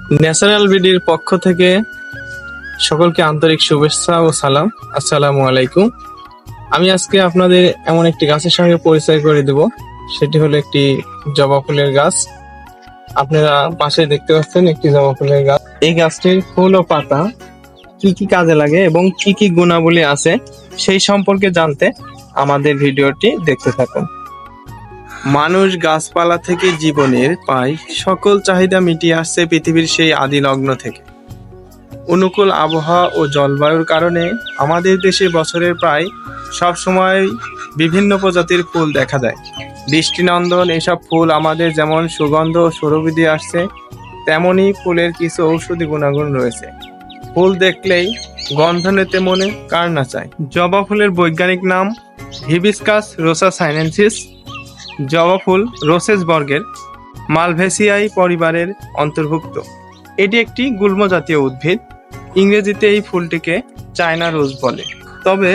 Natural বিডির পক্ষ থেকে সকলকে আন্তরিক শুভেচ্ছা ও সালাম। আসসালামু আলাইকুম। আমি আজকে আপনাদের এমন একটি গাছের সঙ্গে পরিচয় করে দেব, সেটি হলো একটি জবা ফুলের গাছ। আপনারা পাশে দেখতে পাচ্ছেন একটি জবা ফুলের গাছ। এই গাছটির ফুল ও পাতা কি কি কাজে লাগে এবং কি কি গুণাবলী আছে সেই সম্পর্কে জানতে আমাদের ভিডিওটি দেখতে থাকুন। মানুষ গাছপালা থেকে জীবনের পায় সকল চাহিদা মিটিয়ে আসছে পৃথিবীর সেই আদি লগ্ন থেকে। অনুকূল আবহাওয়া ও জলবায়ুর কারণে আমাদের দেশে বছরের প্রায় সব সময় বিভিন্ন প্রজাতির ফুল দেখা যায়। দৃষ্টিনন্দন এসব ফুল আমাদের যেমন সুগন্ধ ও সুরভি দিয়ে আসছে, তেমনি ফুলের কিছু ঔষধি গুণাগুণ রয়েছে। ফুল দেখলেই গন্ধ নিতে মনে কার না চায়। জবা ফুলের বৈজ্ঞানিক নাম হিবিস্কাস রোসা সাইনেনসিস। জবা ফুল রোসেস বর্গের মালভেসিয়াই পরিবারের অন্তর্ভুক্ত। এটি একটি গুল্ম জাতীয় উদ্ভিদ। ইংরেজিতে এই ফুলটিকে চায়না রোজ বলে। তবে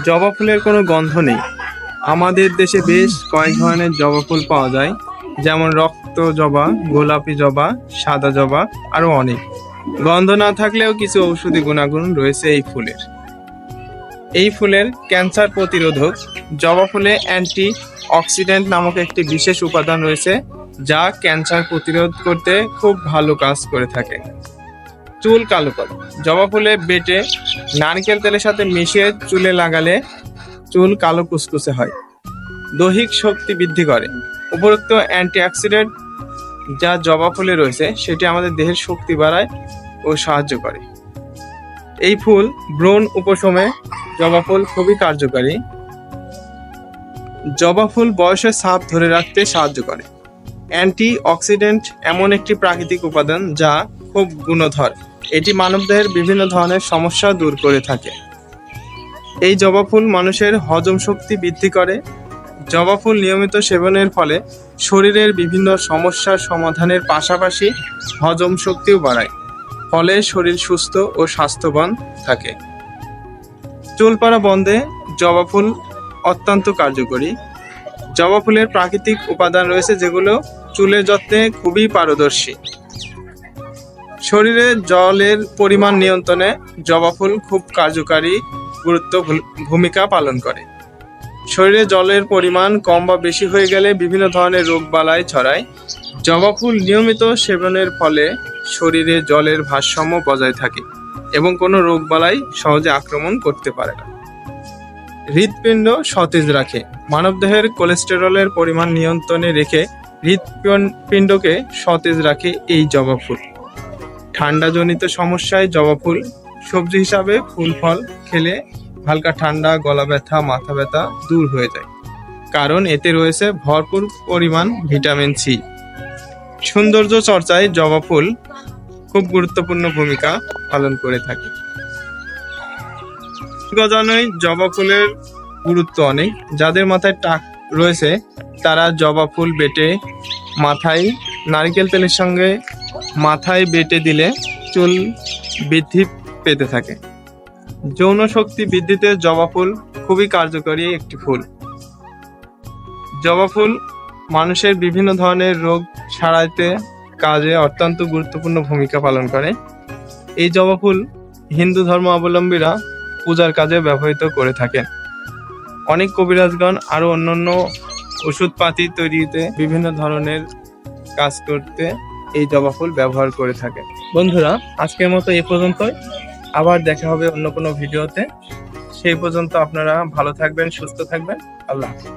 জবা ফুলের কোনো গন্ধ নেই। আমাদের দেশে বেশ কয়েক ধরনের জবা ফুল পাওয়া যায়, যেমন রক্ত জবা, গোলাপি জবা, সাদা জবা, আরো অনেক। গন্ধ না থাকলেও কিছু ঔষধি গুণাগুণ রয়েছে এই ফুলের। এই ফুলের ক্যান্সার প্রতিরোধক। জবা ফুলে অ্যান্টি অক্সিডেন্ট নামক একটি বিশেষ উপাদান রয়েছে, যা ক্যান্সার প্রতিরোধ করতে খুব ভালো কাজ করে থাকে। চুল কালো করে। জবা ফুলে বেটে নারকেল তেলের সাথে মিশিয়ে চুলে লাগালে চুল কালো কুচকুচে হয়। দৈহিক শক্তি বৃদ্ধি করে। উপরোক্ত অ্যান্টিঅক্সিডেন্ট যা জবা ফুলে রয়েছে সেটি আমাদের দেহের শক্তি বাড়ায় ও সাহায্য করে। এই ফুল ব্রণ উপশমে জবা ফুল খুবই কার্যকারী। জবা ফুল বয়সের ছাপ ধরে রাখতে সাহায্য করে। অ্যান্টি অক্সিডেন্ট এমন একটি প্রাকৃতিক উপাদান যা খুব গুণধর। এটি মানবদেহের বিভিন্ন ধরনের সমস্যা দূর করে থাকে। এই জবা ফুল মানুষের হজম শক্তি বৃদ্ধি করে। জবা ফুল নিয়মিত সেবনের ফলে শরীরের বিভিন্ন সমস্যার সমাধানের পাশাপাশি হজম শক্তিও বাড়ায়, ফলে শরীর সুস্থ ও স্বাস্থ্যবান থাকে। চুল পড়া বন্ধে জবা ফুল অত্যন্ত কার্যকরী। জবা ফুলের প্রাকৃতিক উপাদান রয়েছে যেগুলো চুলের যত্নে খুবই পারদর্শী। শরীরে জলের পরিমাণ নিয়ন্ত্রণে জবা ফুল খুব কার্যকারী ভূমিকা পালন করে। শরীরে জলের পরিমাণ কম বা বেশি হয়ে গেলে বিভিন্ন ধরনের রোগবালাই ছড়ায়। জবা ফুল নিয়মিত সেবনের ফলে শরীরে জলের ভারসাম্য বজায় থাকে এবং কোনো রোগবালাই সহজে আক্রমণ করতে পারে না। হৃৎপিণ্ড সতেজ রাখে। মানবদেহের কোলেস্টেরলের পরিমাণ নিয়ন্ত্রণে রেখে হৃৎপিণ্ডকে সতেজ রাখে এই জবা ফুল। ঠান্ডাজনিত সমস্যায় জবা ফুল সবজি হিসাবে ফুল ফল খেলে হালকা ঠান্ডা, গলা ব্যথা, মাথা ব্যথা দূর হয়ে যায়, কারণ এতে রয়েছে ভরপুর পরিমাণ ভিটামিন সি। সৌন্দর্য চর্চায় জবা ফুল খুব গুরুত্বপূর্ণ ভূমিকা পালন করে থাকে। গজানোয় জবা ফুলের গুরুত্ব অনেক। যাদের মাথায় টাক রয়েছে তারা জবা ফুল বেটে মাথায় নারকেল তেলের সঙ্গে মাথায় বেটে দিলে চুল বৃদ্ধি পেতে থাকে। যৌন শক্তি বৃদ্ধিতে জবা ফুল খুবই কার্যকরী একটি ফুল। জবা ফুল মানুষের বিভিন্ন ধরনের রোগ সারাইতে কাজে অত্যন্ত গুরুত্বপূর্ণ ভূমিকা পালন করে। এই জবা ফুল হিন্দু ধর্মাবলম্বীরা পূজার কাজে ব্যবহৃত করে থাকেন। অনেক কবিরাজগণ আরো অন্যান্য ওষুধপাতি তৈরিতে বিভিন্ন ধরনের কাজ করতে এই জবা ফুল ব্যবহার করে থাকে। বন্ধুরা, আজকের মতো এ পর্যন্তই। আবার দেখা হবে অন্য কোনো ভিডিওতে। সেই পর্যন্ত আপনারা ভালো থাকবেন, সুস্থ থাকবেন। আল্লাহ হাফেজ।